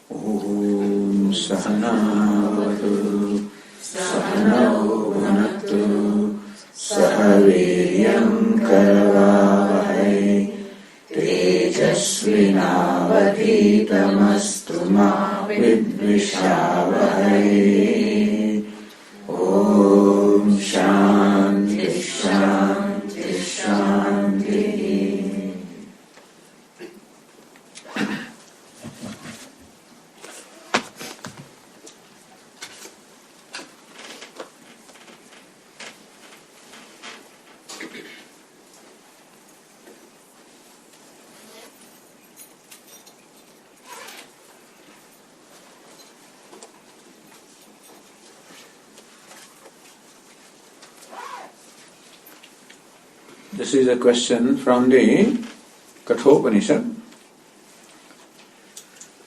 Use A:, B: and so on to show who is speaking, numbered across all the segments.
A: Om Sahanavatu Sahanau Bhunatu Sahaviryam Karavavahai Tejasvinavadhitamastu ma vidvishavahai. Om Shanti Shanti Shanti. This is a question from the Kathopanishad.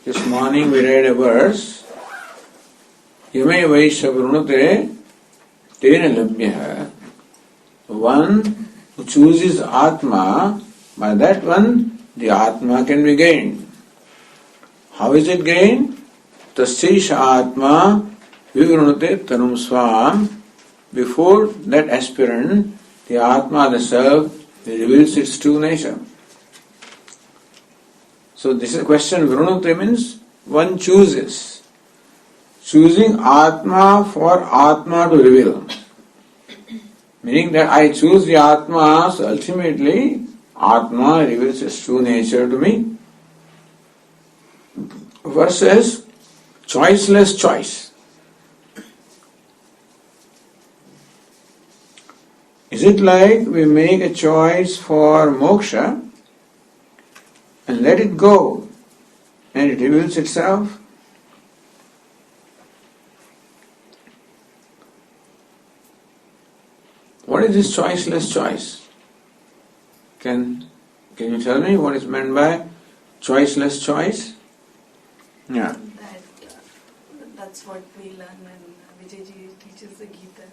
A: This morning we read a verse, Yame Vaisha Vrunute Tena Labhya. One who chooses Atma, by that one the Atma can be gained. How is it gained? Tasyaisha Atma Vivrunute Tanum Swam. Before that aspirant, the Atma, the Self, reveals its true nature. So this is a question, Vrunute means one chooses. Choosing Atma for Atma to reveal. Meaning that I choose the Atma, so ultimately Atma reveals its true nature to me. Verse says, Choiceless Choice. Is it like we make a choice for moksha and let it go and it reveals itself? What is this choiceless choice? Can you tell me what is meant by choiceless choice? Yeah.
B: That's what we learn when Vijayji teaches the Gita.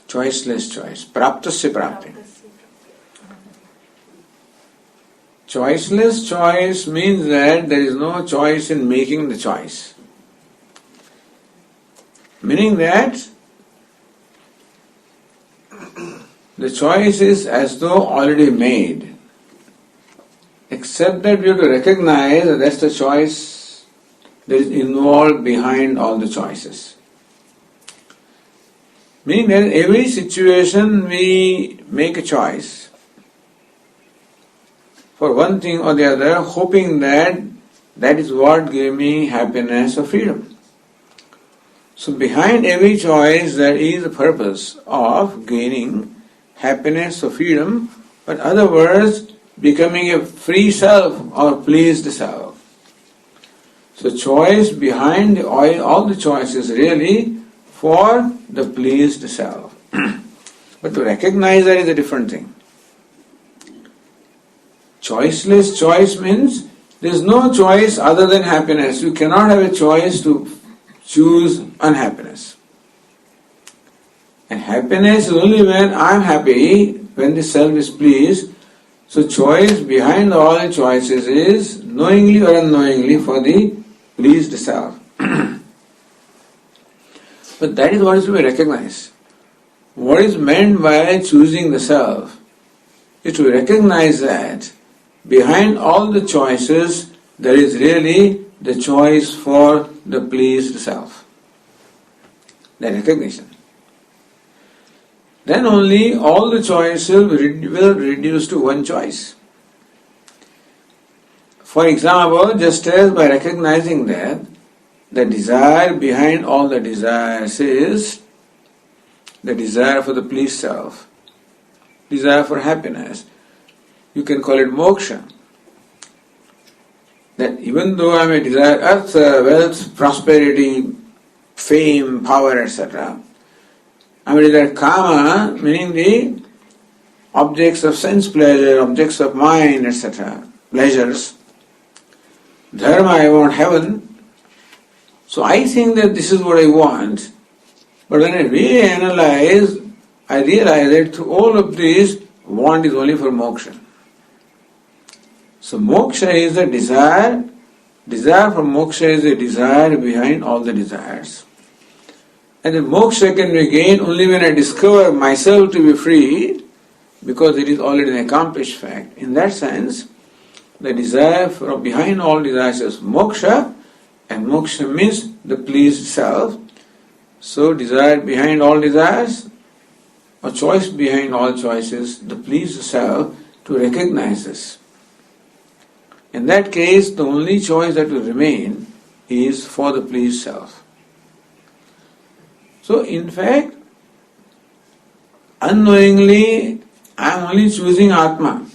A: Choiceless choice. Praptasya prapti. Choiceless choice means that there is no choice in making the choice. Meaning that the choice is as though already made. Except that we have to recognize that that's the choice that is involved behind all the choices. Meaning that in every situation we make a choice for one thing or the other, hoping that that is what gave me happiness or freedom. So behind every choice there is a purpose of gaining happiness or freedom, but in other words, becoming a free self or pleased self. So choice behind all the choices really for the pleased self. But to recognize that is a different thing. Choiceless choice means there is no choice other than happiness. You cannot have a choice to choose unhappiness. And happiness is only when I am happy, when the self is pleased. So choice behind all the choices is knowingly or unknowingly for the pleased self. But that is what is to be recognized. What is meant by choosing the self is to recognize that behind all the choices there is really the choice for the pleased self. That recognition. Then only all the choices will reduce to one choice. For example, just as by recognizing that the desire behind all the desires is the desire for the pleased self, desire for happiness. You can call it moksha. That even though I may desire earth, wealth, prosperity, fame, power, etc., I may desire kama, meaning the objects of sense pleasure, objects of mind, etc., pleasures. Dharma, I want heaven. So I think that this is what I want, but when I really analyze, I realize that through all of this, want is only for moksha. So moksha is a desire. Desire for moksha is a desire behind all the desires. And the moksha can be gained only when I discover myself to be free, because it is already an accomplished fact. In that sense, the desire for behind all desires is moksha, and moksha means the pleased self. So desire behind all desires, or choice behind all choices, the pleased self, to recognize this. In that case, the only choice that will remain is for the pleased self. So in fact, unknowingly, I am only choosing Atma,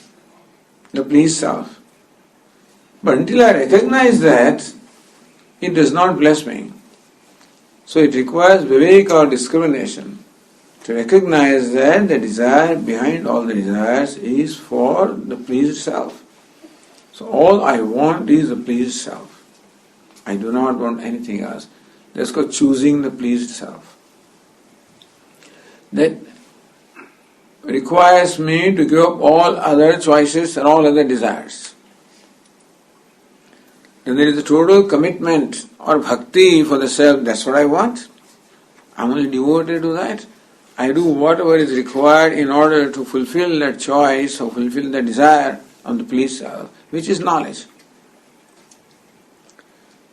A: the pleased self. But until I recognize that, it does not bless me. So it requires viveka or discrimination to recognize that the desire behind all the desires is for the pleased self. So all I want is the pleased self. I do not want anything else. That's called choosing the pleased self. That requires me to give up all other choices and all other desires. Then there is a total commitment or bhakti for the self. That's what I want. I'm only devoted to that. I do whatever is required in order to fulfill that choice or fulfill the desire of the pleased self, which is knowledge.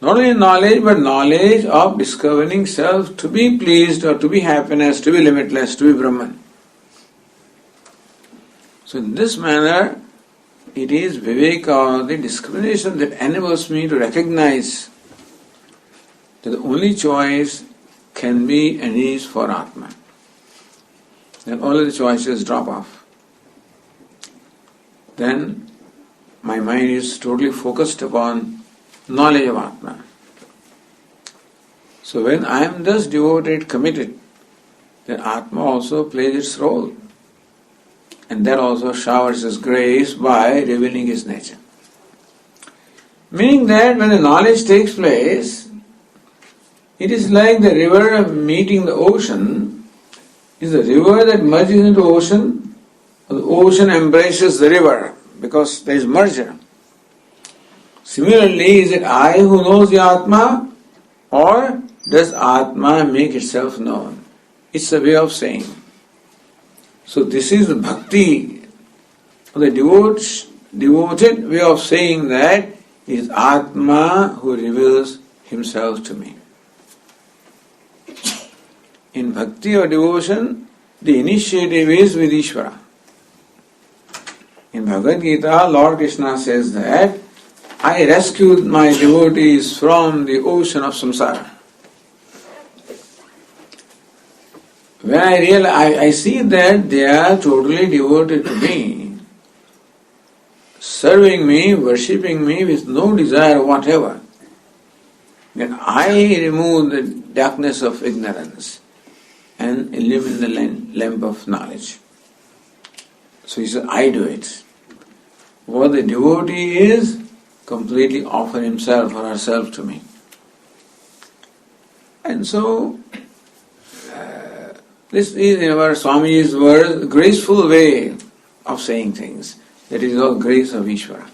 A: Not only knowledge, but knowledge of discovering self to be pleased or to be happiness, to be limitless, to be Brahman. So in this manner, it is viveka, the discrimination that enables me to recognize that the only choice can be and is for Atma. Then all of the choices drop off. Then my mind is totally focused upon knowledge of Atma. So when I am thus devoted, committed, then Atma also plays its role. And that also showers His grace by revealing His nature. Meaning that when the knowledge takes place, it is like the river meeting the ocean. Is the river that merges into ocean, or the ocean embraces the river because there is merger. Similarly, is it I who knows the Atma, or does Atma make itself known? It's a way of saying. So this is the bhakti, the devoted way of saying that it is Atma who reveals himself to me. In bhakti or devotion, the initiative is with Ishvara. In Bhagavad Gita, Lord Krishna says that I rescued my devotees from the ocean of samsara. When I realize, I see that they are totally devoted to me, serving me, worshipping me with no desire whatever, then I remove the darkness of ignorance and illumine the lamp of knowledge. So he said, I do it. What the devotee is, completely offer himself or herself to me. And so, this is, in our Swamiji's words, a graceful way of saying things. That is all grace of Ishvara.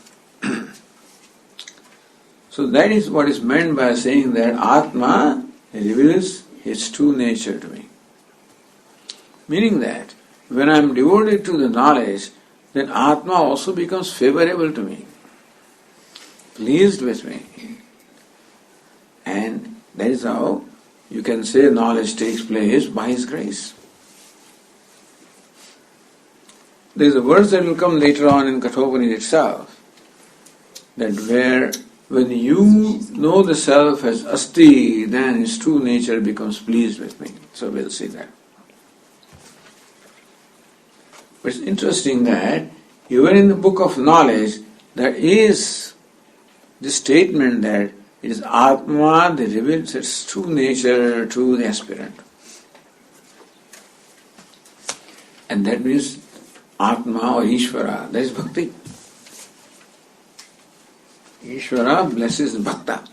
A: So that is what is meant by saying that Atma reveals his true nature to me. Meaning that when I am devoted to the knowledge, then Atma also becomes favorable to me, pleased with me. And that is how you can say knowledge takes place by His grace. There is a verse that will come later on in Kathopanishad itself, that when you know the self as Asti, then his true nature becomes pleased with me. So we'll see that. But it's interesting that even in the book of knowledge, there is this statement that it is Atma that reveals its true nature to the aspirant. And that means Atma or Ishvara, that is bhakti. Ishvara blesses bhakta.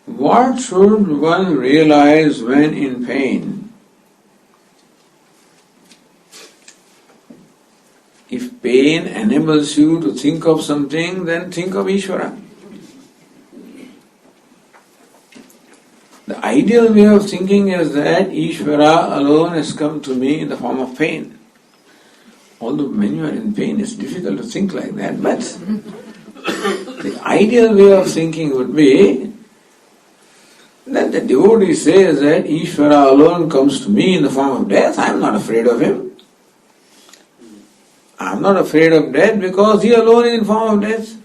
A: What should one realize when in pain? If pain enables you to think of something, then think of Ishvara. The ideal way of thinking is that Ishvara alone has come to me in the form of pain. Although when you are in pain, it's difficult to think like that, but the ideal way of thinking would be that the devotee says that Ishvara alone comes to me in the form of death. I am not afraid of him. I am not afraid of death because he alone is in form of death.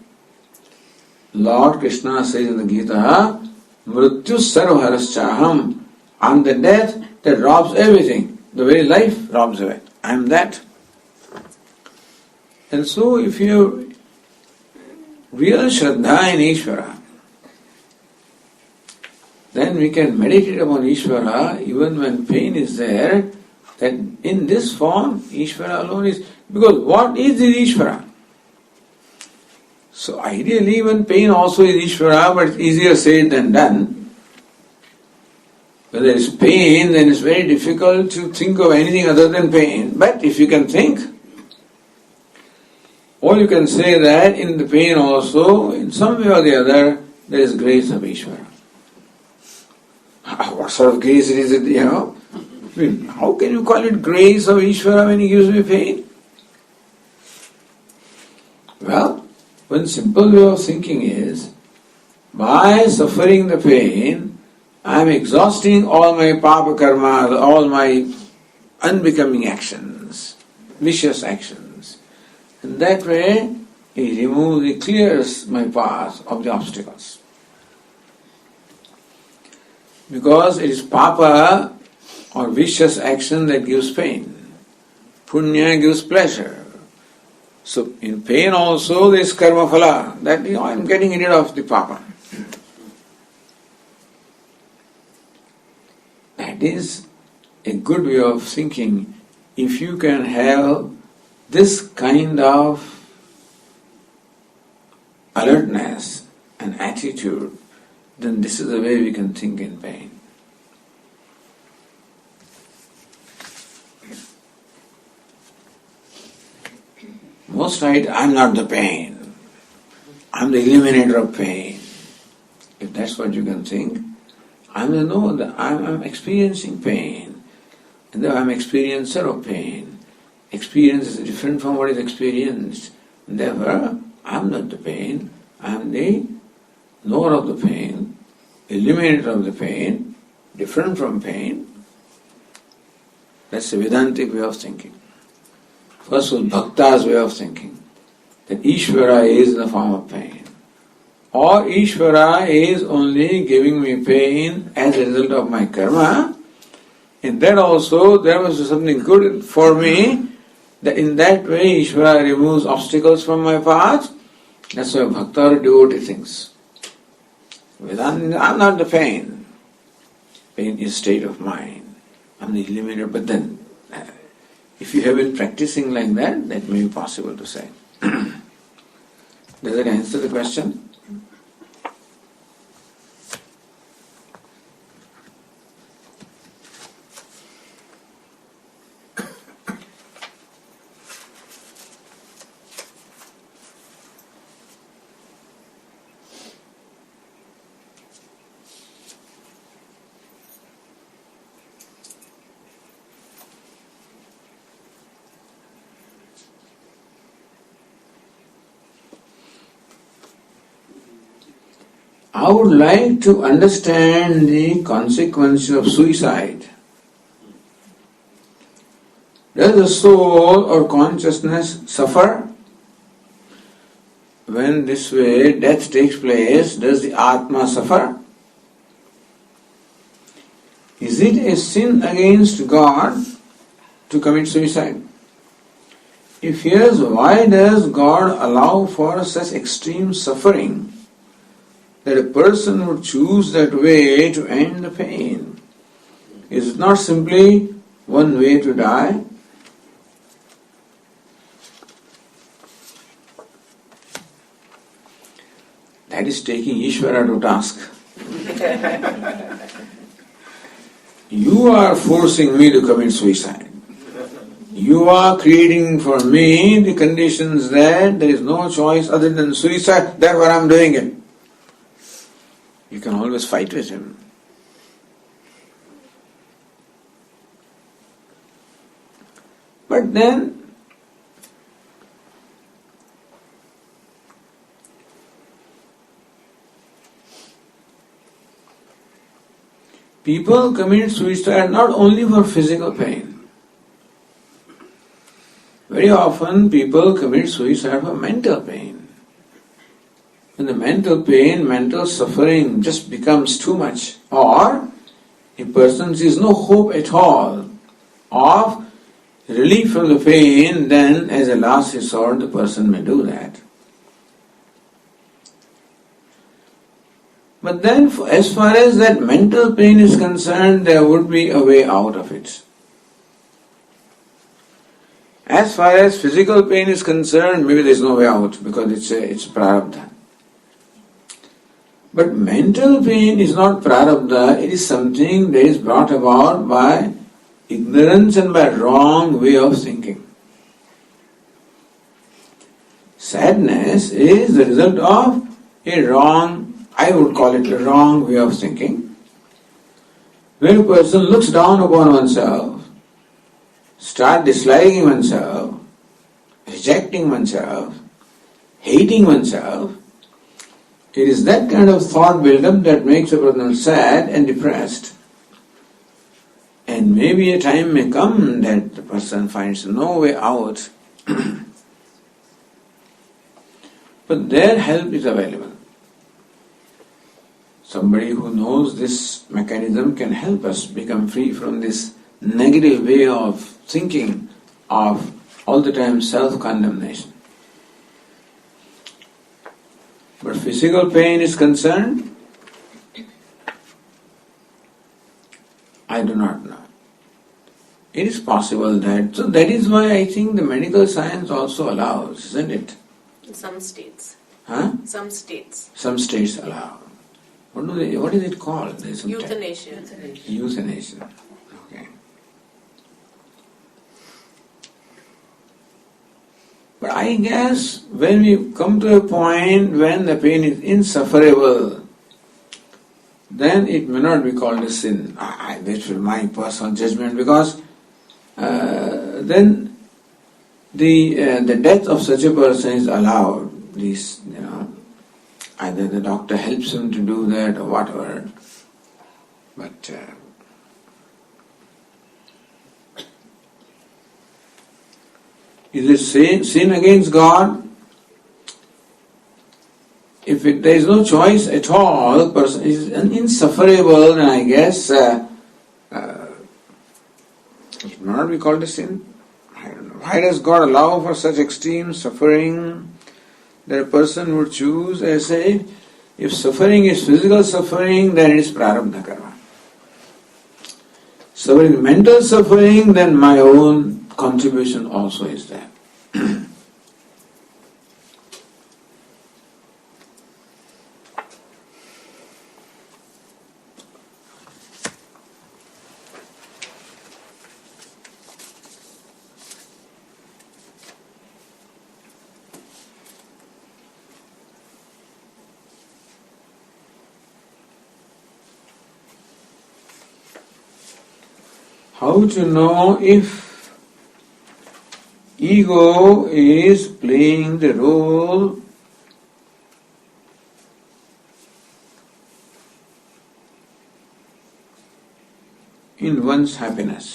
A: Lord Krishna says in the Gita, Mrityu sarvharaschaham. I am the death that robs everything. The very life robs away. I am that. And so if you have real Shraddha in Ishvara, then we can meditate upon Ishvara even when pain is there, that in this form Ishvara alone is, because what is Ishvara? So ideally even pain also is Ishvara, but it's easier said than done. When there is pain, then it's very difficult to think of anything other than pain. But if you can think, or you can say that in the pain also, in some way or the other, there is grace of Ishvara. What sort of grace is it, I mean, how can you call it grace of Ishvara when he gives me pain? Well, one simple way of thinking is, by suffering the pain, I am exhausting all my papa karma, all my unbecoming actions, vicious actions. And that way, he clears my path of the obstacles. Because it is papa or vicious action that gives pain. Punya gives pleasure. So in pain also there is karma phala, that I am getting rid of the papa. That is a good way of thinking. If you can have this kind of alertness and attitude, then this is the way we can think in pain. Most right, I am not the pain. I am the eliminator of pain. If that's what you can think, I am experiencing pain. And though I am experiencer of pain, experience is different from what is experienced. And therefore, I am not the pain. I am the knower of the pain, eliminator of the pain, different from pain. That's the Vedantic way of thinking. First was Bhakta's way of thinking, that Ishvara is in the form of pain. Or Ishvara is only giving me pain as a result of my karma. In that also there was something good for me, that in that way Ishvara removes obstacles from my path. That's why Bhakta or devotee thinks. I'm not the pain. Pain is state of mind. I'm the eliminator. But then, if you have been practicing like that, that may be possible to say. Does that answer the question? I would like to understand the consequences of suicide. Does the soul or consciousness suffer? When this way death takes place, does the Atma suffer? Is it a sin against God to commit suicide? If yes, why does God allow for such extreme suffering that a person would choose that way to end the pain? Is it not simply one way to die? That is taking Ishvara to task. You are forcing me to commit suicide. You are creating for me the conditions that there is no choice other than suicide, therefore I am doing it. You can always fight with him. But then, people commit suicide not only for physical pain. Very often people commit suicide for mental pain. When the mental pain, mental suffering just becomes too much, or a person sees no hope at all of relief from the pain, then as a last resort the person may do that. But then as far as that mental pain is concerned, there would be a way out of it. As far as physical pain is concerned, maybe there is no way out because it's prarabdha. But mental pain is not prarabdha, it is something that is brought about by ignorance and by wrong way of thinking. Sadness is the result of a wrong, I would call it a wrong way of thinking, where a person looks down upon oneself, start disliking oneself, rejecting oneself, hating oneself. It is that kind of thought build-up that makes a person sad and depressed. And maybe a time may come that the person finds no way out. But their help is available. Somebody who knows this mechanism can help us become free from this negative way of thinking, of all the time self-condemnation. But physical pain is concerned, I do not know. It is possible that, so that is why I think the medical science also allows, isn't it?
C: Some states.
A: Huh?
C: Some states.
A: Some states allow. What is it called?
C: Euthanasia.
A: Euthanasia. Okay. But I guess when we come to a point when the pain is insufferable, then it may not be called a sin. That is my personal judgment, because then the death of such a person is allowed. Either the doctor helps him to do that or whatever. But is it sin against God? If there is no choice at all, the person is insufferable, then I guess it may not be called a sin. I don't know. Why does God allow for such extreme suffering that a person would choose? I say, if suffering is physical suffering, then it is prarabdha karma. Suffering, mental suffering, then my own contribution also is there. How to know if ego is playing the role in one's happiness?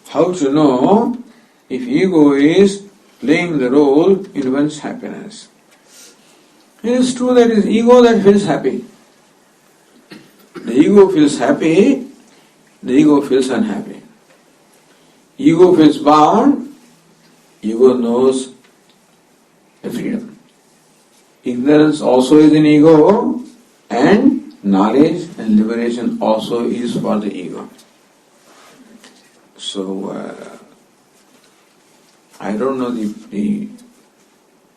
A: How to know if ego is playing the role in one's happiness? It is true that it is ego that feels happy. The ego feels happy, the ego feels unhappy. Ego feels bound, ego knows the freedom. Ignorance also is in ego, and knowledge and liberation also is for the ego. So, I don't know the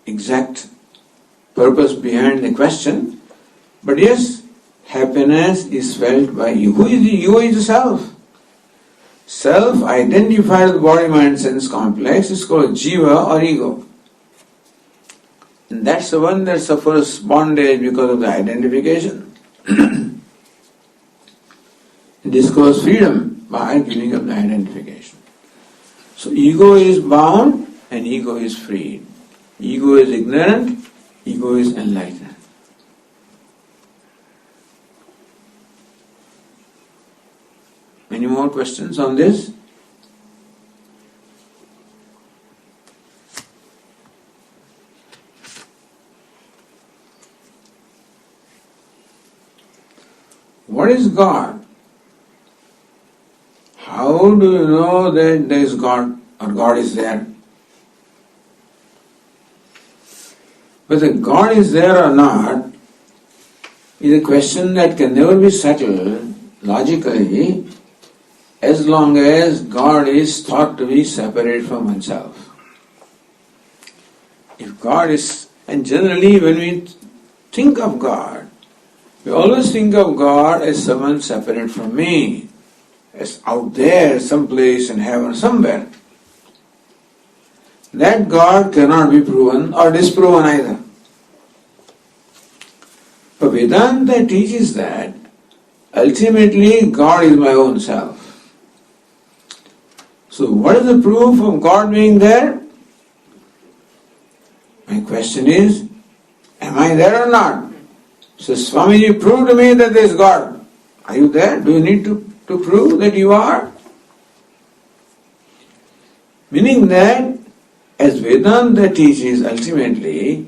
A: exact purpose behind the question, but yes, happiness is felt by you. Who is the ego? Is the self. Self identified with body, mind, sense complex is called jiva or ego. And that's the one that suffers bondage because of the identification. It discovers freedom by giving up the identification. So ego is bound and ego is freed. Ego is ignorant, ego is enlightened. Any more questions on this? What is God? How do you know that there is God or God is there? Whether God is there or not is a question that can never be settled logically as long as God is thought to be separate from oneself. If God is, and generally when we think of God, we always think of God as someone separate from me, as out there, someplace in heaven, somewhere. That God cannot be proven or disproven either. But Vedanta teaches that ultimately God is my own self. So what is the proof of God being there? My question is, am I there or not? So Swamiji, prove to me that there is God. Are you there? Do you need to prove that you are? Meaning that, as Vedanta teaches ultimately,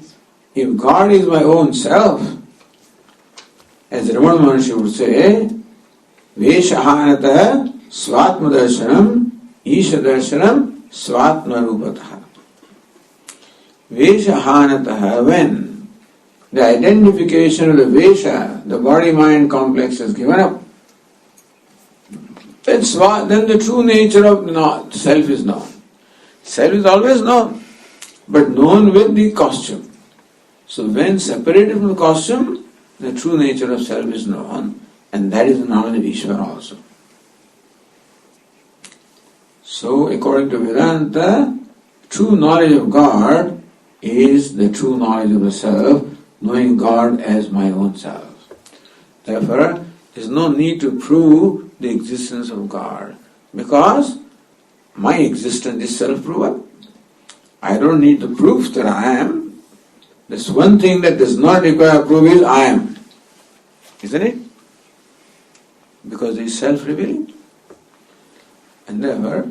A: if God is my own self, as Ramana Maharshi would say, Veshahanatah Svatmadarshanam Ishadarshanam Svatmarupatah. Veshahanatah, when the identification of the Vesha, the body-mind complex is given up, then the true nature of self is known. Self is always known, but known with the costume. So when separated from the costume, the true nature of self is known, and that is the knowledge of Ishvara also. So according to Vedanta, true knowledge of God is the true knowledge of the self, knowing God as my own self. Therefore, there is no need to prove the existence of God, because my existence is self-proven. I don't need the proof that I am. There's one thing that does not require proof is I am. Isn't it? Because it is self-revealing. And therefore,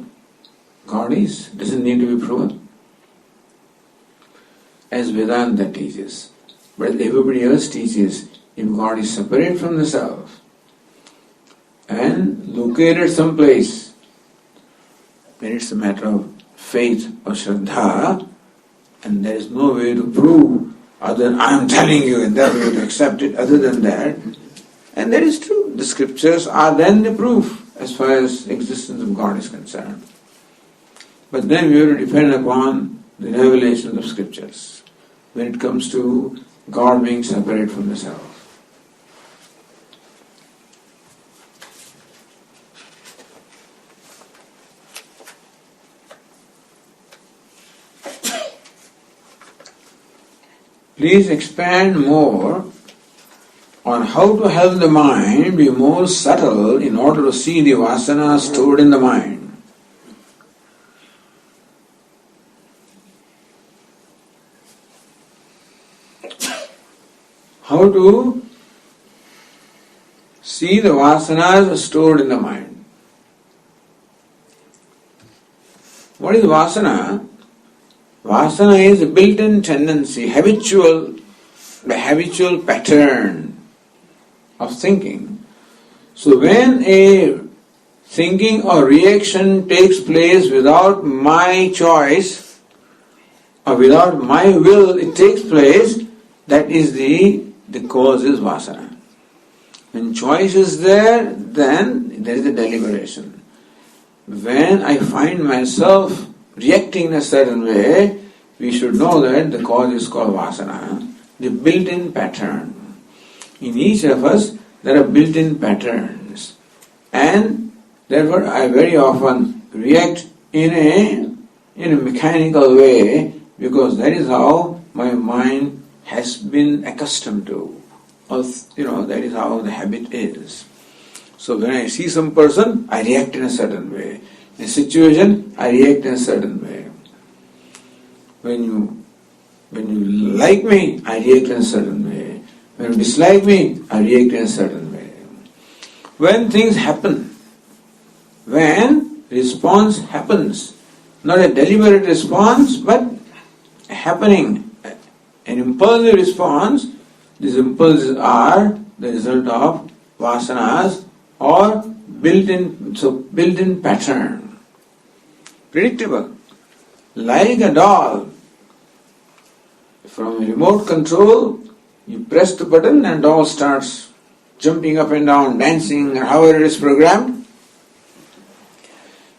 A: God doesn't need to be proven. As Vedanta teaches. But everybody else teaches, if God is separate from the self and located someplace, then it's a matter of faith or Shraddha, and there is no way to prove other than I am telling you, and therefore you have to accept it other than that. And that is true. The scriptures are then the proof as far as existence of God is concerned. But then we have to depend upon the revelations of scriptures when it comes to God being separate from the self. Please expand more on how to help the mind be more subtle in order to see the vasana stored in the mind. How to see the vasanas stored in the mind. What is vasana? Vasana is a built-in tendency, the habitual pattern of thinking. So when a thinking or reaction takes place without my choice or without my will, it takes place, that is the cause is vasana. When choice is there, then there is a deliberation. When I find myself reacting in a certain way, we should know that the cause is called vasana, the built-in pattern. In each of us, there are built-in patterns, and therefore I very often react in a mechanical way, because that is how my mind has been accustomed to. Or, that is how the habit is. So when I see some person, I react in a certain way. In a situation, I react in a certain way. When you like me, I react in a certain way. When you dislike me, I react in a certain way. When things happen, when response happens, not a deliberate response, but a happening, an impulsive response, these impulses are the result of vasanas or built-in pattern. Predictable. Like a doll. From a remote control, you press the button and doll starts jumping up and down, dancing, or however it is programmed.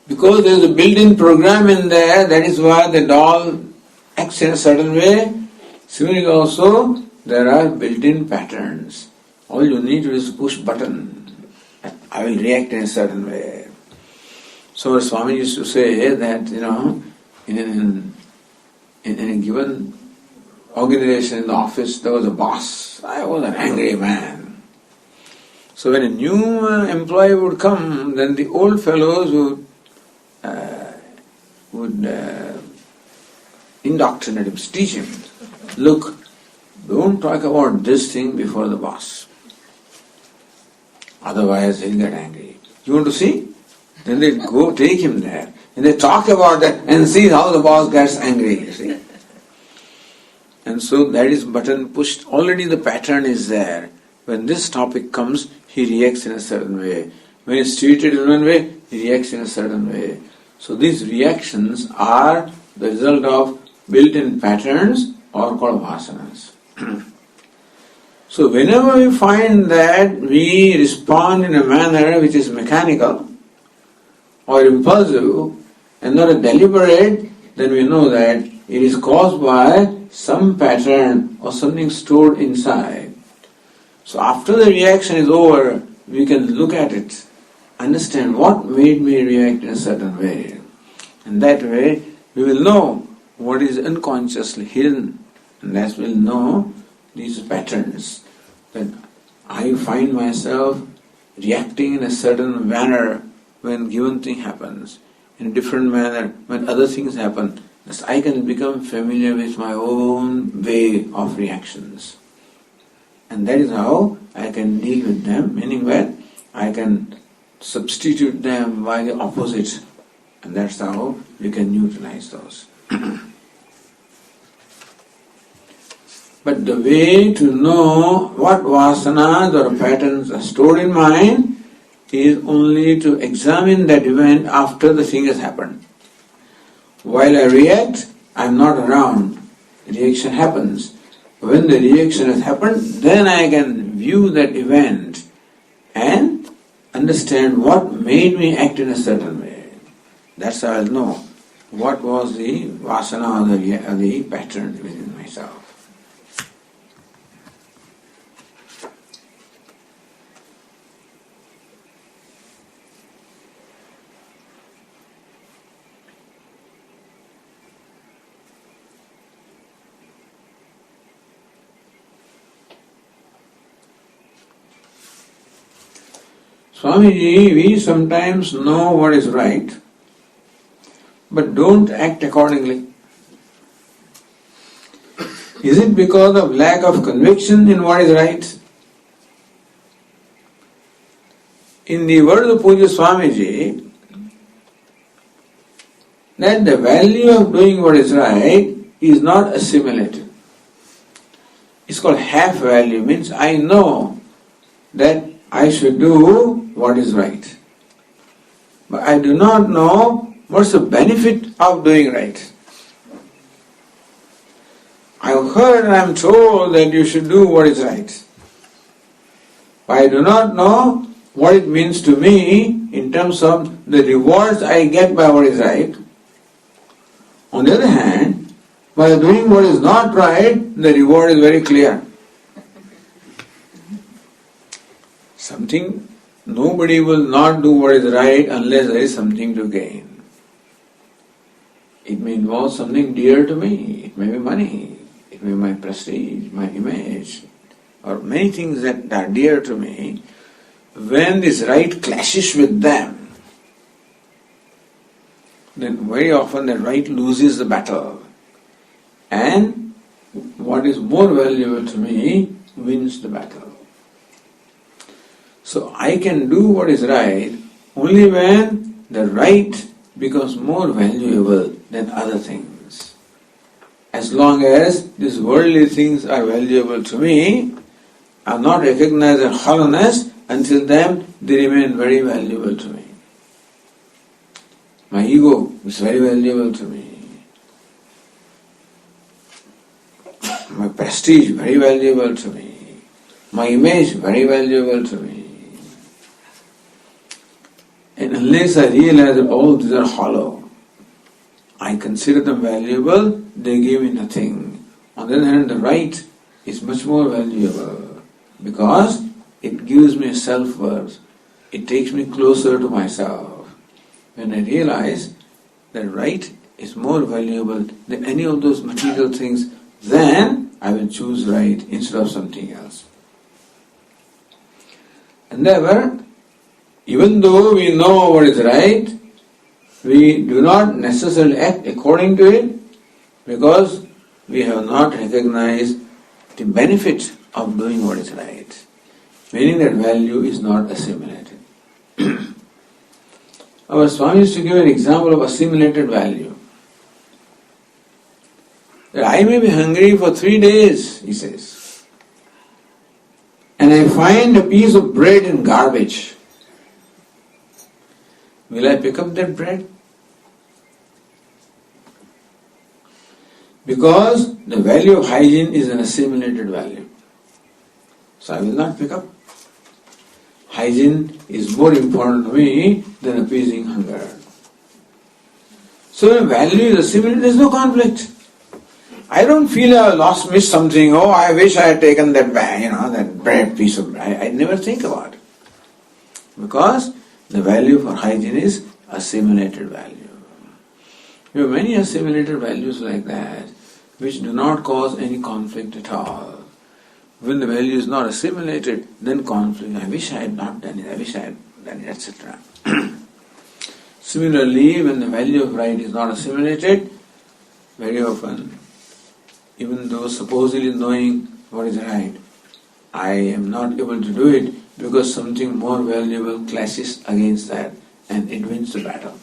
A: Because there is a built-in program in there, that is why the doll acts in a certain way. Similarly also, there are built-in patterns. All you need to do is push button. I will react in a certain way. So Swami used to say that, in a given organization in the office, there was a boss. I was an angry man. So when a new employee would come, then the old fellows would indoctrinate him, teach him. Look, don't talk about this thing before the boss. Otherwise he'll get angry. You want to see? Then they go take him there. And they talk about that and see how the boss gets angry, you see. And so that is button pushed. Already the pattern is there. When this topic comes, he reacts in a certain way. When it's treated in one way, he reacts in a certain way. So these reactions are the result of built-in patterns or called vasanas. So whenever we find that we respond in a manner which is mechanical or impulsive and not a deliberate, then we know that it is caused by some pattern or something stored inside. So after the reaction is over, we can look at it, understand what made me react in a certain way. And that way we will know what is unconsciously hidden, and thus we'll know these patterns. That I find myself reacting in a certain manner when given thing happens, in a different manner when other things happen. Thus I can become familiar with my own way of reactions. And that is how I can deal with them, meaning that I can substitute them by the opposite. And that's how we can neutralize those. But the way to know what vasanas or patterns are stored in mind is only to examine that event after the thing has happened. While I react, I am not around. The reaction happens. When the reaction has happened, then I can view that event and understand what made me act in a certain way. That's how I'll know what was the vasana or the pattern within myself. Swamiji, we sometimes know what is right, but don't act accordingly. Is it because of lack of conviction in what is right? In the words of Puja Swamiji, that the value of doing what is right is not assimilated. It's called half value, means I know that I should do what is right. But I do not know what's the benefit of doing right. I've heard and I'm told that you should do what is right. But I do not know what it means to me in terms of the rewards I get by what is right. On the other hand, by doing what is not right, the reward is very clear. Nobody will not do what is right unless there is something to gain. It may involve something dear to me. It may be money. It may be my prestige, my image, or many things that are dear to me. When this right clashes with them, then very often the right loses the battle. And what is more valuable to me wins the battle. So I can do what is right only when the right becomes more valuable than other things. As long as these worldly things are valuable to me, I am not recognized as hollowness, until then they remain very valuable to me. My ego is very valuable to me. My prestige very valuable to me. My image very valuable to me. And unless I realize that all these are hollow, I consider them valuable, they give me nothing. On the other hand, the right is much more valuable because it gives me self-worth. It takes me closer to myself. When I realize that right is more valuable than any of those material things, then I will choose right instead of something else. And therefore, even though we know what is right, we do not necessarily act according to it because we have not recognized the benefit of doing what is right, meaning that value is not assimilated. Our Swami used to give an example of assimilated value. That I may be hungry for 3 days, he says, and I find a piece of bread in garbage. Will I pick up that bread? Because the value of hygiene is an assimilated value. So I will not pick up. Hygiene is more important to me than appeasing hunger. So when value is assimilated, there is no conflict. I don't feel I missed something. Oh, I wish I had taken that that bread piece of bread. I never think about it. Because the value for hygiene is assimilated value. You have many assimilated values like that, which do not cause any conflict at all. When the value is not assimilated, then conflict. I wish I had not done it, I wish I had done it, etc. Similarly, when the value of right is not assimilated, very often, even though supposedly knowing what is right, I am not able to do it because something more valuable clashes against that and it wins the battle.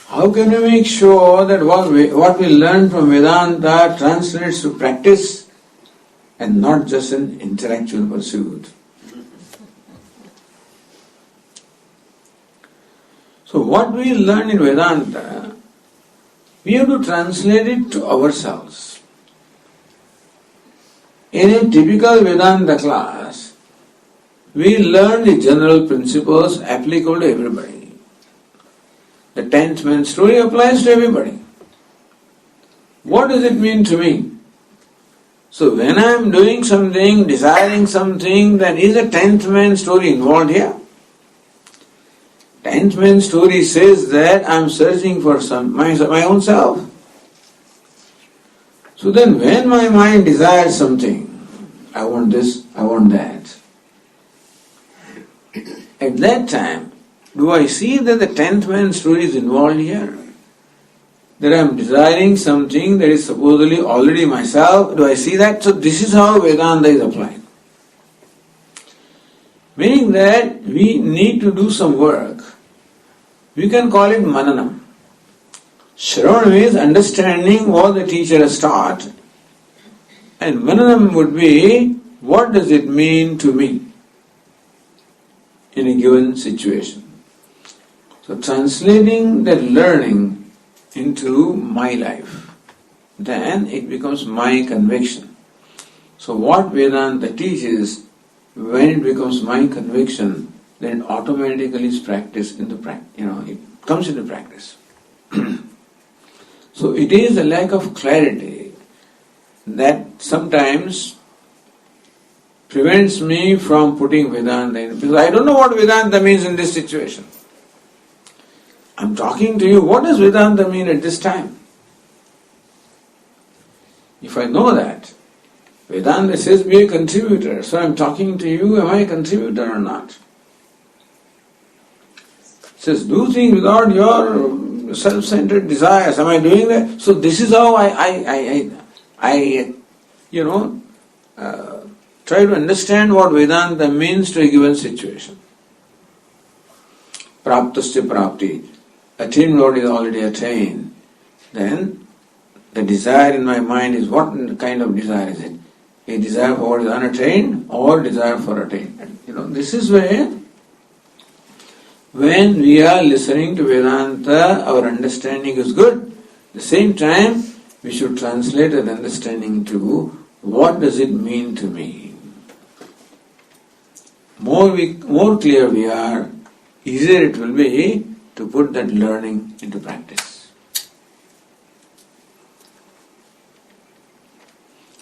A: How can we make sure that what we learn from Vedanta translates to practice and not just an intellectual pursuit? So what we learn in Vedanta, we have to translate it to ourselves. In a typical Vedanta class, we learn the general principles applicable to everybody. The 10th man story applies to everybody. What does it mean to me? So when I am doing something, desiring something, then is a 10th man story involved here? 10th man story says that I am searching for my own self. So then when my mind desires something, I want this, I want that. At that time, do I see that the 10th man story is involved here? That I am desiring something that is supposedly already myself? Do I see that? So this is how Vedanta is applied. Meaning that we need to do some work. We can call it mananam. Shravanam is understanding what the teacher has taught. And mananam would be, what does it mean to me in a given situation? So translating that learning into my life, then it becomes my conviction. So what Vedanta teaches, when it becomes my conviction, then it automatically is practiced into it comes into practice. So it is a lack of clarity that sometimes prevents me from putting Vedanta in. Because I don't know what Vedanta means in this situation. I'm talking to you, what does Vedanta mean at this time? If I know that, Vedanta says be a contributor, so I'm talking to you, am I a contributor or not? It says do things without your self-centered desires, am I doing that? So this is how I try to understand what Vedanta means to a given situation. Praptasya prapti, attain what is already attained. Then the desire in my mind is what kind of desire is it? A desire for what is unattained or desire for attainment. This is where when we are listening to Vedanta, our understanding is good. At the same time, we should translate that understanding to what does it mean to me. More clear we are, easier it will be to put that learning into practice.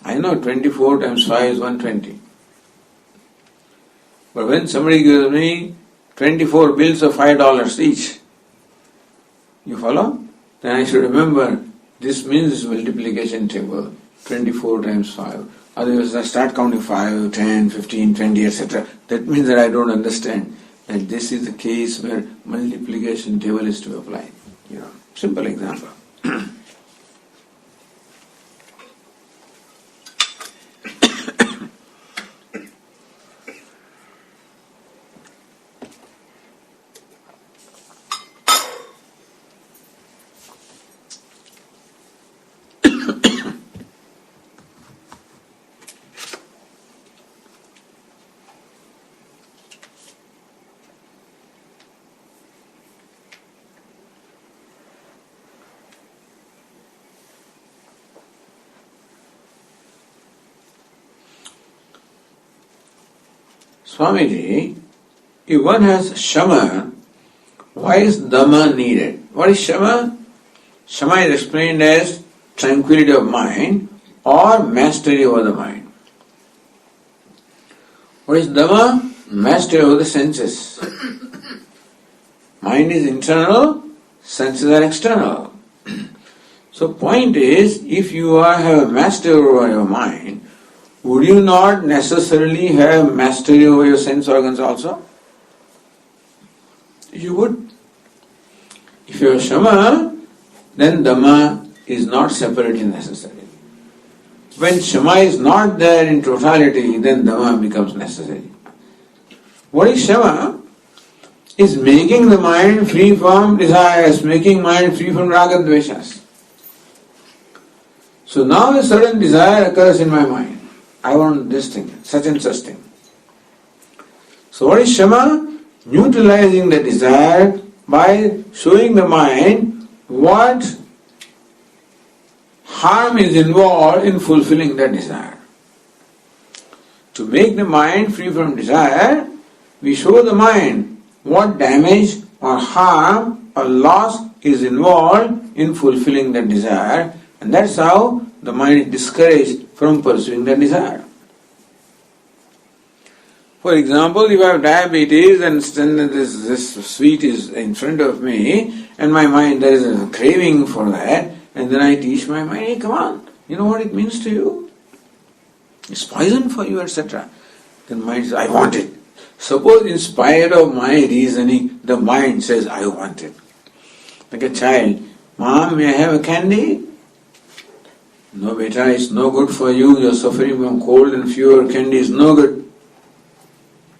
A: I know 24 times 5 is 120. But when somebody gives me 24 bills of $5 each, you follow? Then I should remember this means this multiplication table, 24 times 5. Otherwise I start counting 5, 10, 15, 20, etc. That means that I don't understand that this is the case where multiplication table is to apply. Simple example. Swamiji, if one has Shama, why is Dhamma needed? What is Shama? Shama is explained as tranquility of mind or mastery over the mind. What is Dhamma? Mastery over the senses. Mind is internal, senses are external. So point is, if you have a mastery over your mind, would you not necessarily have mastery over your sense organs also? You would. If you have Shama, then Dhamma is not separately necessary. When Shama is not there in totality, then Dhamma becomes necessary. What is Shama? Is making the mind free from desires, making mind free from raga dveshas. So now a certain desire occurs in my mind. I want this thing, such and such thing. So what is Shama? Neutralizing the desire by showing the mind what harm is involved in fulfilling that desire. To make the mind free from desire, we show the mind what damage or harm or loss is involved in fulfilling that desire, and that's how the mind is discouraged from pursuing the desire. For example, if I have diabetes and this sweet is in front of me and my mind, there is a craving for that, and then I teach my mind, hey, come on, you know what it means to you? It's poison for you, etc. Then mind says, I want it. Suppose in spite of my reasoning, the mind says, I want it. Like a child, Mom, may I have a candy? No, beta, it's no good for you. You're suffering from cold and fever. Candy is no good.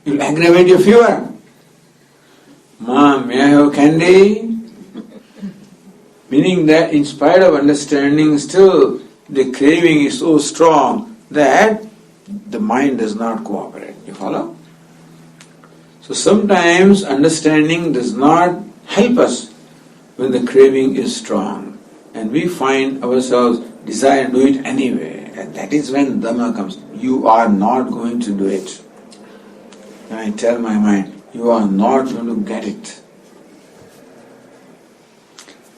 A: You'll aggravate your fever. Mom, may I have candy? Meaning that in spite of understanding, still the craving is so strong that the mind does not cooperate. You follow? So sometimes understanding does not help us when the craving is strong. And we find ourselves desire to do it anyway. And that is when Dhamma comes. You are not going to do it. And I tell my mind, you are not going to get it.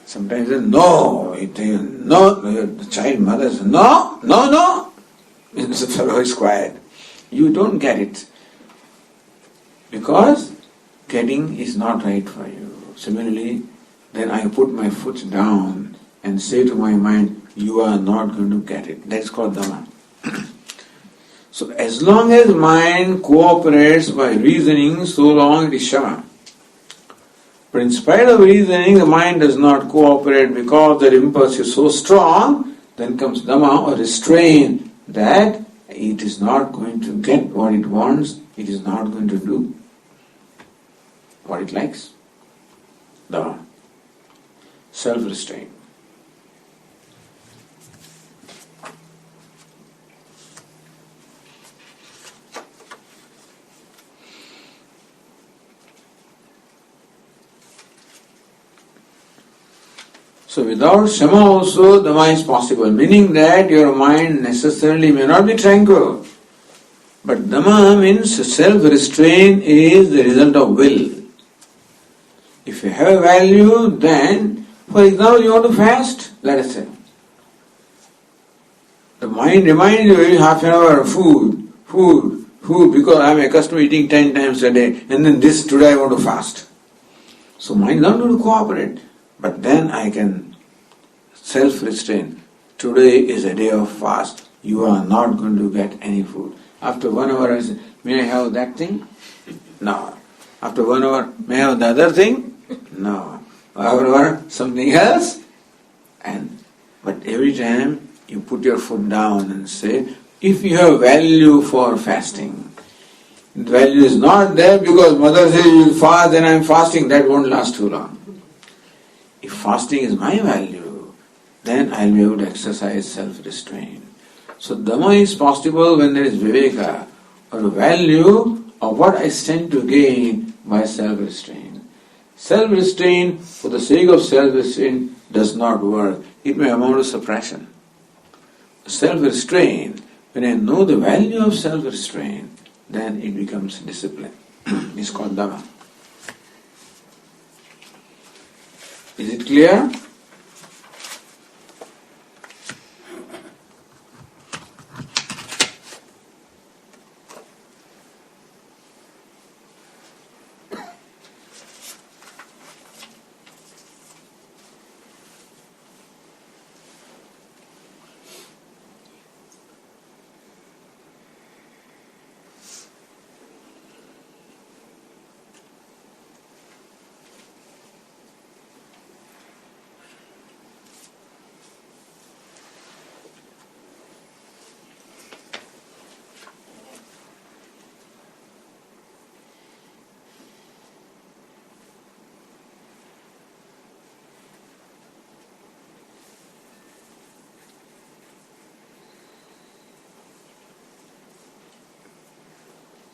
A: Sometimes they say, no. The child mother says, no. The fellow is quiet. You don't get it. Because getting is not right for you. Similarly, then I put my foot down and say to my mind, you are not going to get it. That's called Dhamma. So as long as mind cooperates by reasoning, so long it is Shama. But in spite of reasoning, the mind does not cooperate because that impulse is so strong, then comes Dhamma or restraint that it is not going to get what it wants, it is not going to do what it likes. Dhamma. Self-restraint. So without Shama also Dhamma is possible, meaning that your mind necessarily may not be tranquil. But Dhamma means self-restraint is the result of will. If you have a value, then, for example, you want to fast, let us say. The mind reminds you every half an hour, food, because I am accustomed to eating 10 times a day, and then this, today I want to fast. So mind is not going to cooperate. But then I can self-restrain. Today is a day of fast. You are not going to get any food. After 1 hour I say, may I have that thing? No. After 1 hour, may I have the other thing? No. After 1 hour, something else? But every time you put your foot down and say, if you have value for fasting, the value is not there because mother says you will fast, then I am fasting, that won't last too long. If fasting is my value, then I will be able to exercise self-restraint. So Dhamma is possible when there is viveka, or value of what I stand to gain by self-restraint. Self-restraint for the sake of self-restraint does not work. It may amount to suppression. Self-restraint, when I know the value of self-restraint, then it becomes discipline. It's called Dhamma. Is it clear?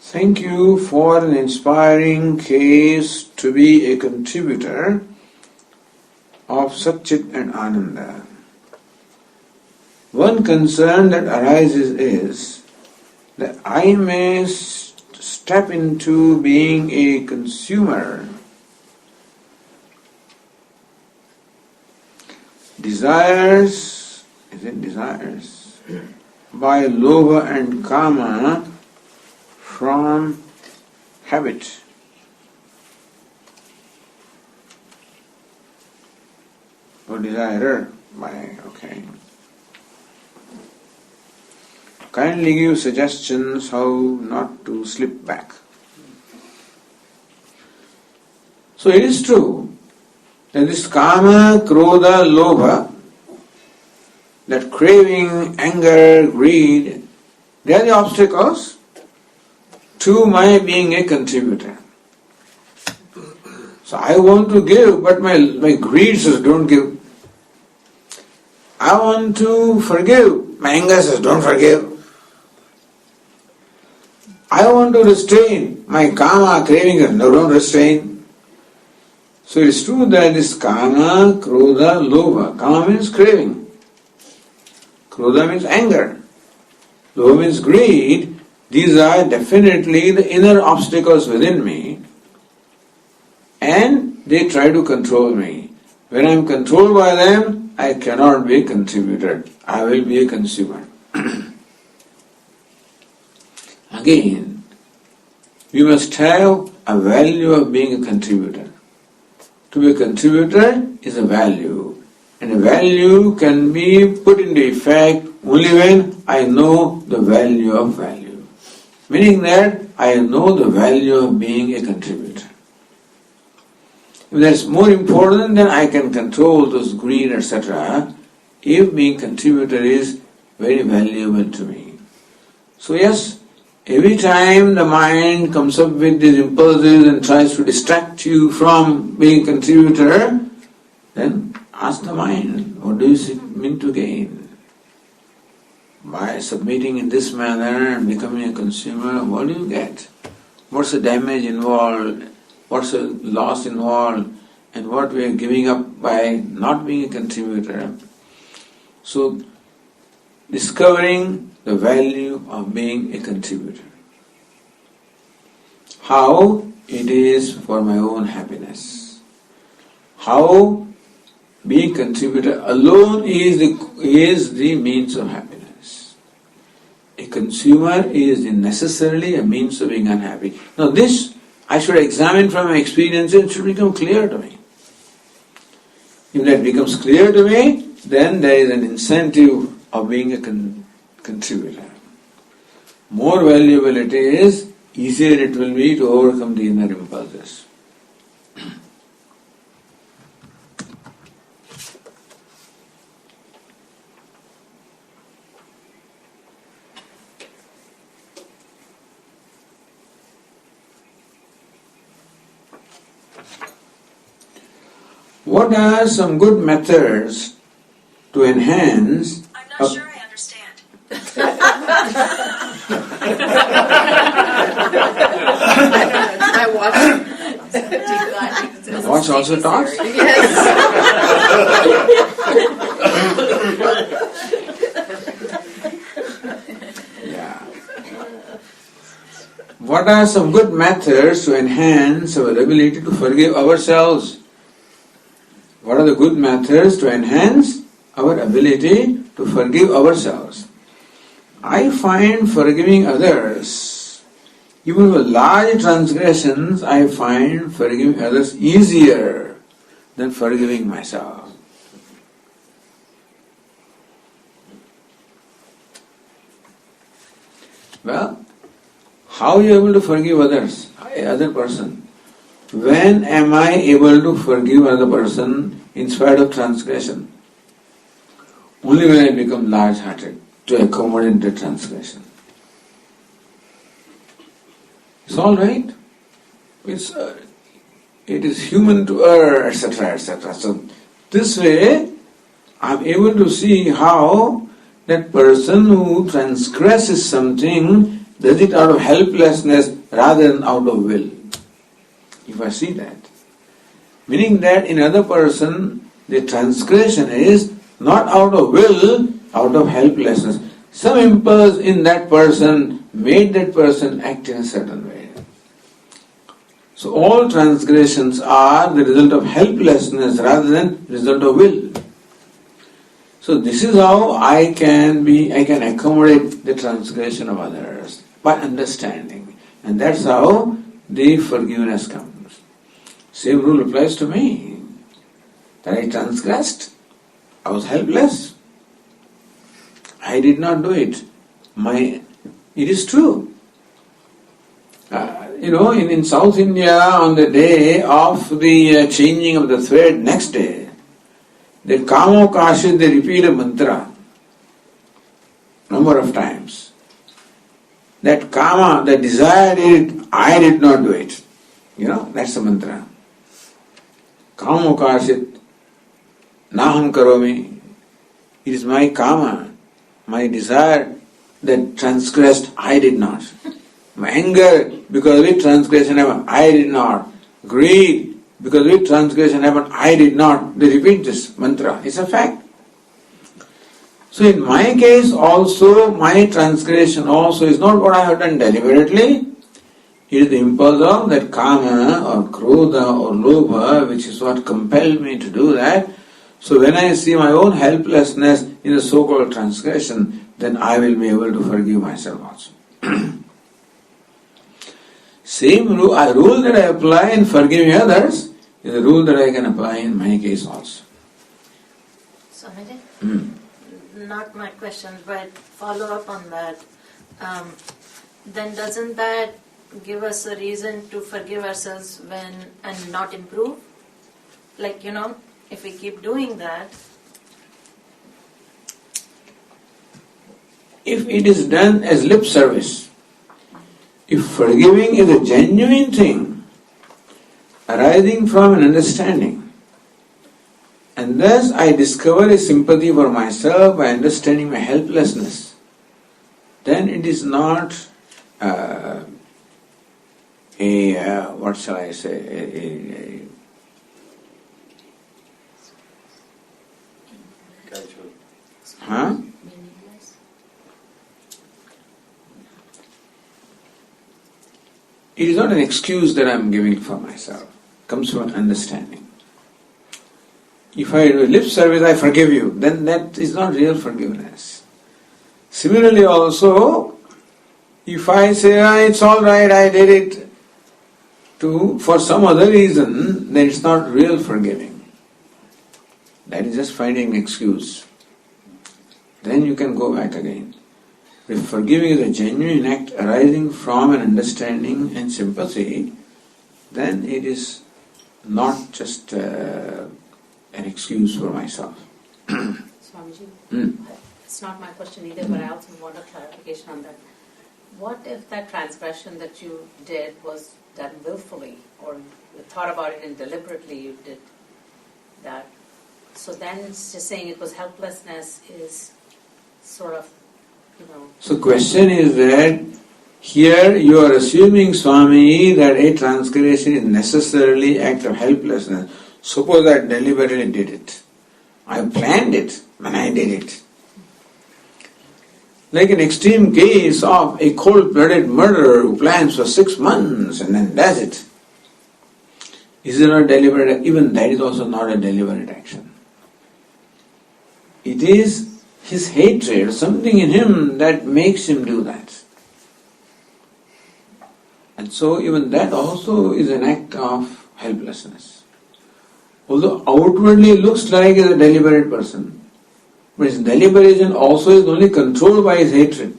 A: Thank you for an inspiring case to be a contributor of Satchit and Ananda. One concern that arises is that I may step into being a consumer. Desires by lobha and kama from habit. Or desire by, okay. Kindly give suggestions how not to slip back. So it is true that this kama, krodha, lobha, that craving, anger, greed, they are the obstacles to my being a contributor. So I want to give, but my greed says don't give. I want to forgive, my anger says don't forgive. I want to restrain, my kama, craving says no, don't restrain. So it's true that this kama, krodha, lobha. Kama means craving. Krodha means anger. Lobha means greed. These are definitely the inner obstacles within me, and they try to control me. When I am controlled by them, I cannot be a contributor. I will be a consumer. Again, we must have a value of being a contributor. To be a contributor is a value, and a value can be put into effect only when I know the value of value. Meaning that I know the value of being a contributor. If that's more important, then I can control those greed, etc. If being contributor is very valuable to me. So yes, every time the mind comes up with these impulses and tries to distract you from being a contributor, then ask the mind, what do you mean to gain? By submitting in this manner and becoming a consumer, what do you get? What's the damage involved? What's the loss involved? And what we are giving up by not being a contributor? So, discovering the value of being a contributor. How it is for my own happiness. How being a contributor alone is the means of happiness. A consumer is necessarily a means of being unhappy. Now this I should examine from my experience and it should become clear to me. If that becomes clear to me, then there is an incentive of being a contributor. More valuable it is, easier it will be to overcome the inner impulses. What are some good methods to enhance?
D: I'm not sure I understand.
C: I watched.
A: Watch also talks?
C: Yes.
A: Yeah. What are some good methods to enhance our ability to forgive ourselves? What are the good methods to enhance our ability to forgive ourselves? I find forgiving others, even for large transgressions, I find forgiving others easier than forgiving myself. Well, how are you able to forgive others, other person? When am I able to forgive another person in spite of transgression? Only when I become large-hearted to accommodate the transgression. It's all right. It is human to err, etc., etc. So this way, I'm able to see how that person who transgresses something does it out of helplessness rather than out of will. If I see that. Meaning that in another person, the transgression is not out of will, out of helplessness. Some impulse in that person made that person act in a certain way. So all transgressions are the result of helplessness rather than result of will. So this is how I can accommodate the transgression of others by understanding. And that's how the forgiveness comes. Same rule applies to me. That I transgressed. I was helpless. I did not do it. It is true. In South India, on the day of the changing of the thread, next day, the Kamo Kashi, they repeat a mantra number of times. That Kama, the desire did it, I did not do it. That's the mantra. Kamo Kashi, Naham Karomi. It is my Kama, my desire that transgressed, I did not. My anger, because of it transgression happened, I did not. Greed, because of it transgression happened, I did not. They repeat this mantra. It's a fact. So in my case also, my transgression also is not what I have done deliberately. It is the impulse of that kama or krodha or lobha, which is what compelled me to do that. So when I see my own helplessness in the so-called transgression, then I will be able to forgive myself also. Same rule that I apply in forgiving others is a rule that I can apply in my case also.
D: Swamiji?
A: Hmm.
D: Not my question, but follow up on that. Then doesn't that give us a reason to forgive ourselves and not improve? Like, if we keep doing that.
A: If it is done as lip service, if forgiving is a genuine thing arising from an understanding, and thus I discover a sympathy for myself by understanding my helplessness, then it is not what shall I say, huh?
D: Meaningless.
A: It is not an excuse that I am giving for myself. It comes from an understanding. If I do lip service, I forgive you, then that is not real forgiveness. Similarly also, if I say, it's all right, I did it for some other reason, then it's not real forgiving. That is just finding an excuse. Then you can go back again. If forgiving is a genuine act arising from an understanding and sympathy, then it is not just an excuse for myself.
C: Swamiji, it's not my question either, but I also want a clarification on that. What if that transgression that you did was done willfully, or you thought about it and deliberately you did that? So then it's just saying it was helplessness is sort of,
A: So question is that here you are assuming, Swami, that a transgression is necessarily act of helplessness. Suppose I deliberately did it. I planned it when I did it. Like an extreme case of a cold-blooded murderer who plans for 6 months and then does it. Is it not deliberate? Even that is also not a deliberate action. It is his hatred, something in him that makes him do that. And so even that also is an act of helplessness. Although outwardly looks like a deliberate person, but his deliberation also is only controlled by his hatred.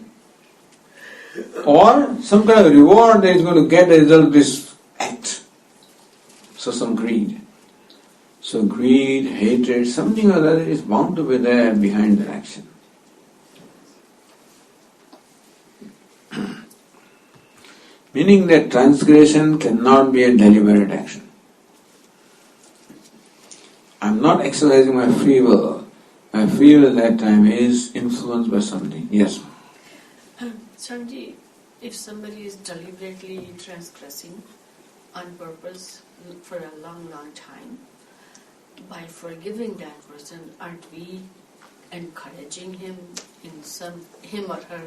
A: Or some kind of reward that is going to get as a result of this act. So some greed. So greed, hatred, something or other is bound to be there behind that action. Meaning that transgression cannot be a deliberate action. I am not exercising my free will. My free will at that time is influenced by something. Yes?
B: Swamiji, if somebody is deliberately transgressing on purpose for a long time, by forgiving that person, aren't we encouraging him or her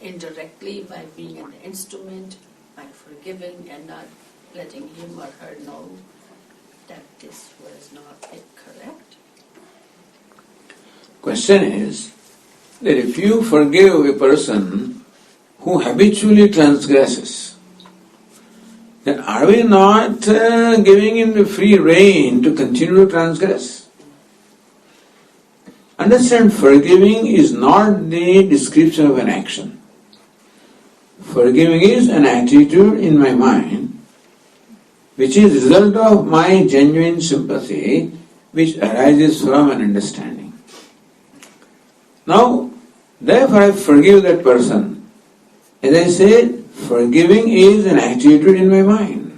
B: indirectly by being an instrument, by forgiving and not letting him or her know that this was not correct?
A: Question is that if you forgive a person who habitually transgresses, then are we not giving him the free rein to continue to transgress? Understand, forgiving is not the description of an action. Forgiving is an attitude in my mind which is the result of my genuine sympathy which arises from an understanding. Now, therefore I forgive that person. As I said, forgiving is an attitude in my mind.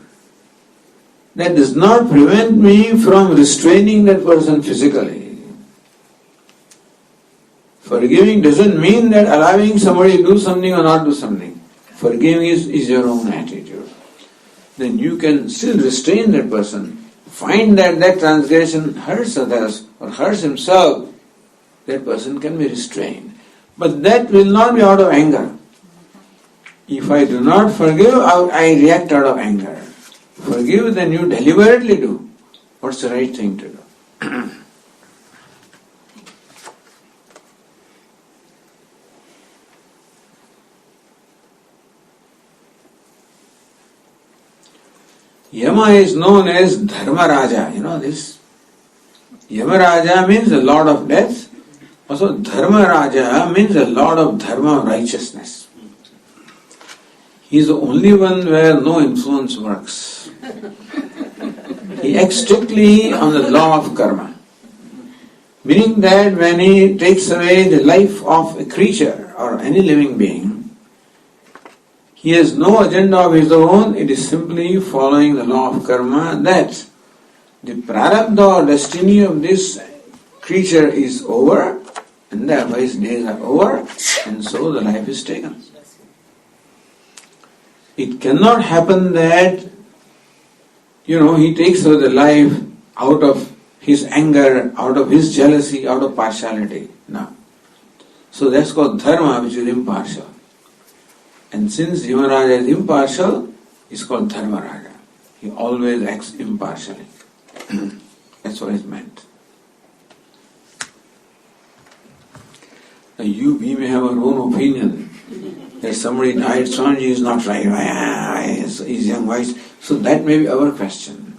A: That does not prevent me from restraining that person physically. Forgiving doesn't mean that allowing somebody to do something or not do something. Forgiving is your own attitude. Then you can still restrain that person. Find that that transgression hurts others or hurts himself, that person can be restrained. But that will not be out of anger. If I do not forgive, I react out of anger. Forgive, then you deliberately do what's the right thing to do. Yama is known as Dharma Raja. You know this? Yama Raja means the Lord of Death. Also Dharma Raja means the Lord of Dharma, righteousness. He is the only one where no influence works. He acts strictly on the law of karma. Meaning that when he takes away the life of a creature or any living being, he has no agenda of his own, it is simply following the law of karma that the prarabdha or destiny of this creature is over, and therefore his days are over, and so the life is taken. It cannot happen that, he takes away the life out of his anger, out of his jealousy, out of partiality. No. So that's called dharma, which is impartial. And since Yamaraja is impartial, it's called Dharma Raja. He always acts impartially. That's what is meant. Now we may have our own opinion that somebody died, Swamiji is not right, he's young, wise. So that may be our question.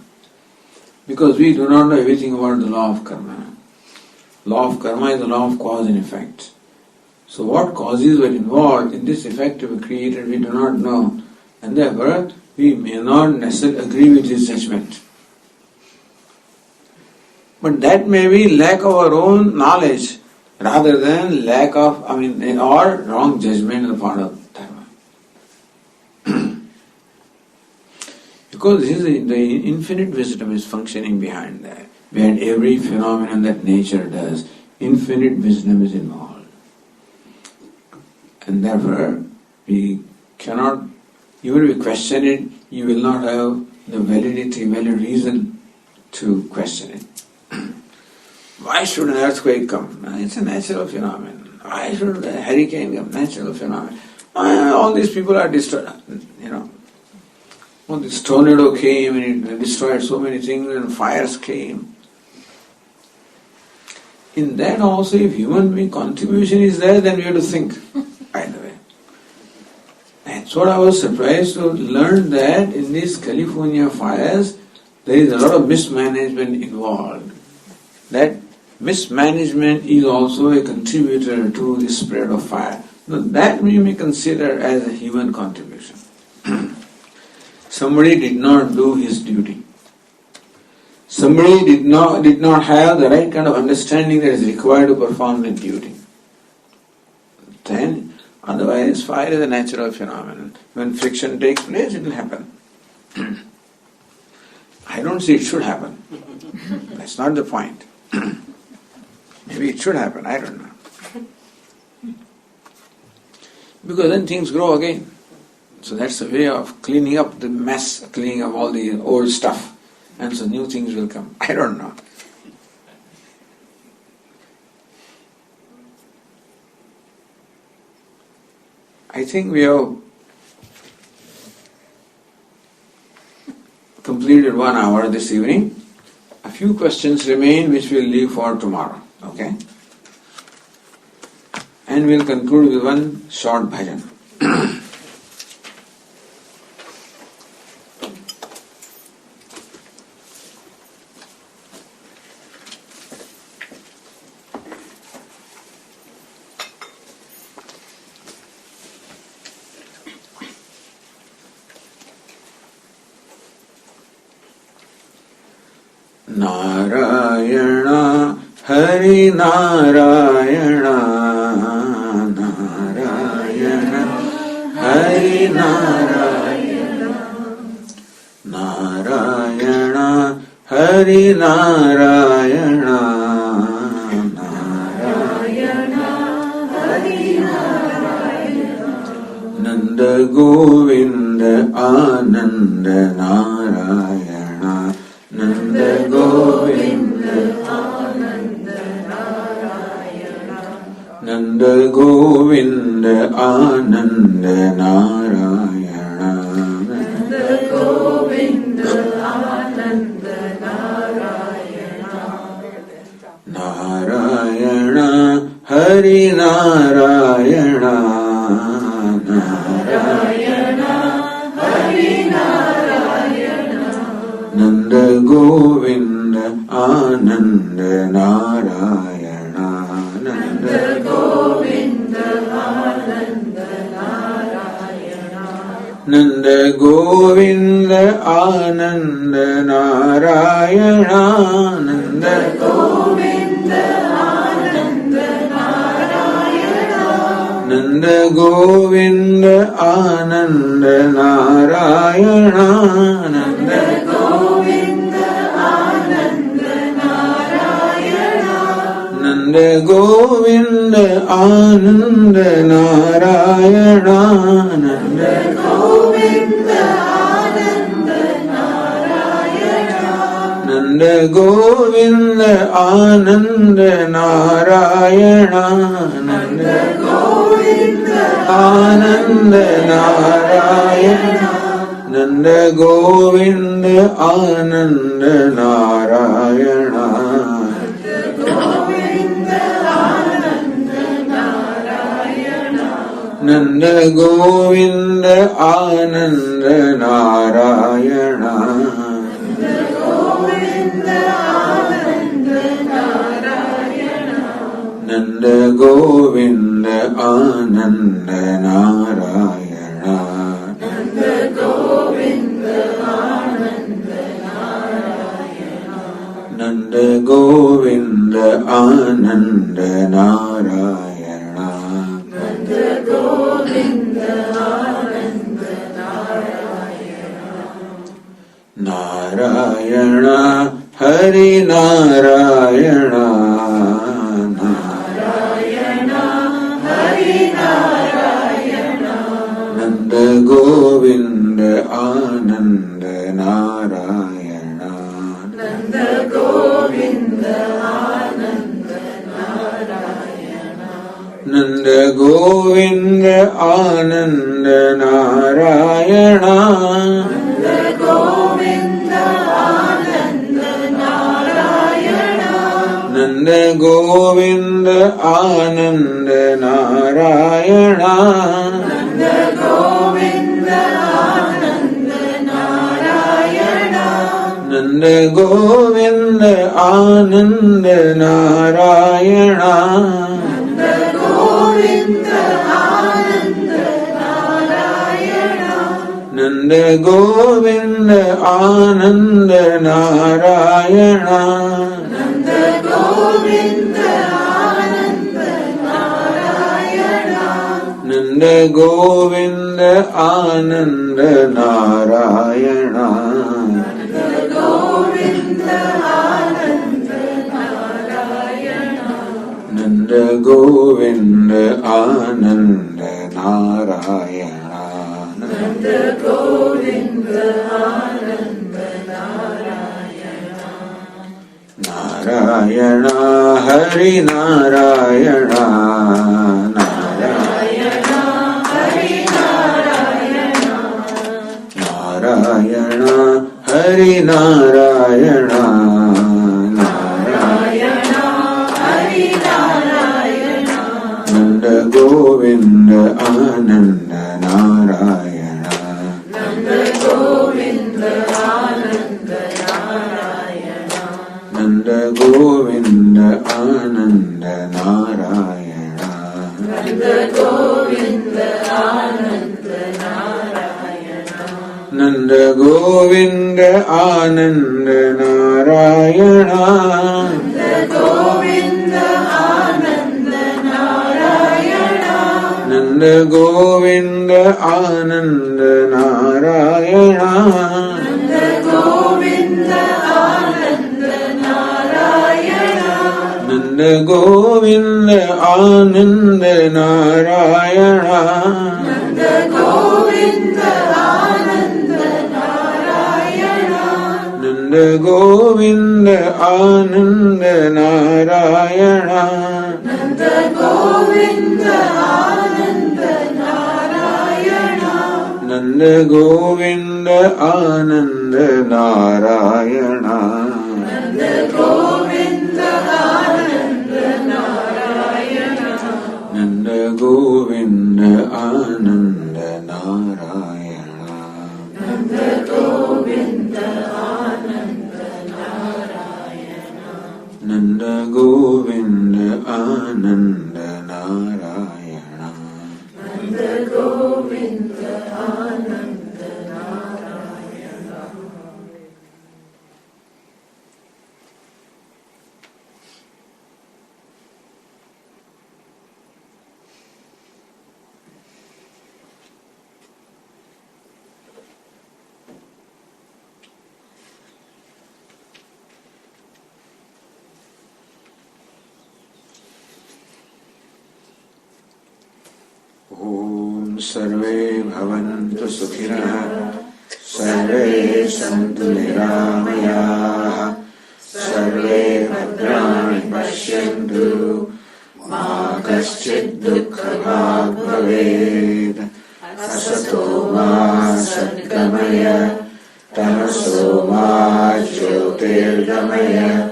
A: Because we do not know everything about the law of karma. Law of karma is the law of cause and effect. So what causes were involved in this effect to be created, we do not know. And therefore, we may not necessarily agree with his judgment. But that may be lack of our own knowledge rather than or wrong judgment on the part of dharma. Because the infinite wisdom is functioning behind that. Behind every phenomenon that nature does, infinite wisdom is involved. And therefore, we cannot, even if we question it, you will not have the valid reason to question it. Why should an earthquake come? It's a natural phenomenon. Why should a hurricane come? Natural phenomenon. All these people are destroyed. When this tornado came and it destroyed so many things and fires came. In that also, if human being contribution is there, then we have to think. By the way. That's what I was surprised to learn, that in these California fires, there is a lot of mismanagement involved. That mismanagement is also a contributor to the spread of fire. Now, that we may consider as a human contribution. Somebody did not do his duty. Somebody did not have the right kind of understanding that is required to perform the duty. Then, otherwise, fire is a natural phenomenon. When friction takes place, it will happen. I don't say it should happen. That's not the point. Maybe it should happen, I don't know. Because then things grow again. So that's a way of cleaning up the mess, cleaning up all the old stuff. And so new things will come. I don't know. I think we have completed 1 hour this evening. A few questions remain which we'll leave for tomorrow. Okay? And we'll conclude with one short bhajan. Narayana, Hari Narayana, Narayana, Hari Narayana, Narayana, Hari Narayana, Narayana, Hari Narayana, Nanda Govinda Ananda Narayana, Nanda Govinda Ananda Narayana, Nanda Govinda Ananda Narayana, Nanda Govinda Ananda Narayana, Narayana Hari Narayana, Narayana Hari Narayana, Nanda Govinda Ananda Narayana Nanda Govinda Ananda Narayana Nanda Govinda Ananda Narayana Nanda Govinda Ananda Narayana Nanda Govinda Ananda Narayana Nanda Nanda Govinda Ananda Narayana Nanda Govinda Ananda Narayana Nanda Govinda Ananda Narayana Nanda Govinda Ananda Narayana Nanda Govinda Ananda Narayana Nanda Govinda Ananda Narayana Nanda Govinda Ananda Narayana Nanda Govinda Ananda Narayana Narayana Hari Narayana Nanda Govinda Ananda Narayana Nanda Govinda Ananda Narayana Nanda Govinda Ananda Narayana Nanda Govinda Ananda Narayana Nanda Govinda Ananda Narayana Nanda Govinda Ananda Narayana Nanda Govinda Ananda Narayana Nanda Govinda Ananda Narayana Nanda Govinda Ananda Narayana Nanda Govinda Ananda Narayana Nanda Govinda Ananda Narayana Nanda Govinda Ananda Narayana Nanda Govinda Ananda Narayana Nanda Govinda Ananda Narayana Narayana Hari Narayana Narayana Hari Narayana Narayana Hari Narayana Narayana Hari Narayana Nanda Govinda Ananda Narayana Nanda Govinda Ananda Narayana Nanda Govinda Ananda Narayana Nanda Govinda Ananda Narayana Nanda Govinda Ananda Narayana Nanda Govinda Ananda Narayana Nanda Govinda Ananda Narayana Nanda Govinda Ananda Narayana Nanda Govinda Ananda Narayana Nanda Govinda Ananda Narayana Nanda Govinda Ananda Narayana Nanda Govinda Ananda Narayana Nanda Govinda Ananda Narayana Nanda Govinda Ananda Narayana Nanda Govinda Ananda Narayana Nanda Govinda Ananda Narayana Nanda Govinda Ananda Narayana Nanda Govinda Ananda Om Sarve Bhavantu Sukhinah Sarve Santu Niramayah Sarve Bhadrani Pashyantu Ma Kaschid Dukkha Bhag Bhaved Asato Ma Sadgamaya Tamaso Ma Jyotirgamaya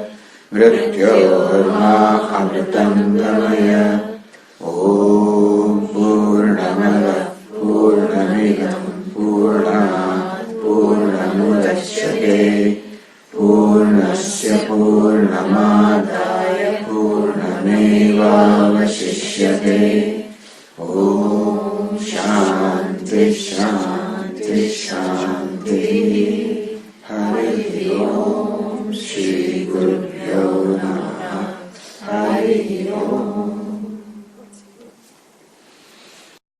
A: Mrityorma Amritam Gamaya Om Purnamada Purnamidam Purnat Purnamudachyate Purnasya Purnamadaya Purnamevavashishyate Om Shanti Shanti Shanti Hari Om Shri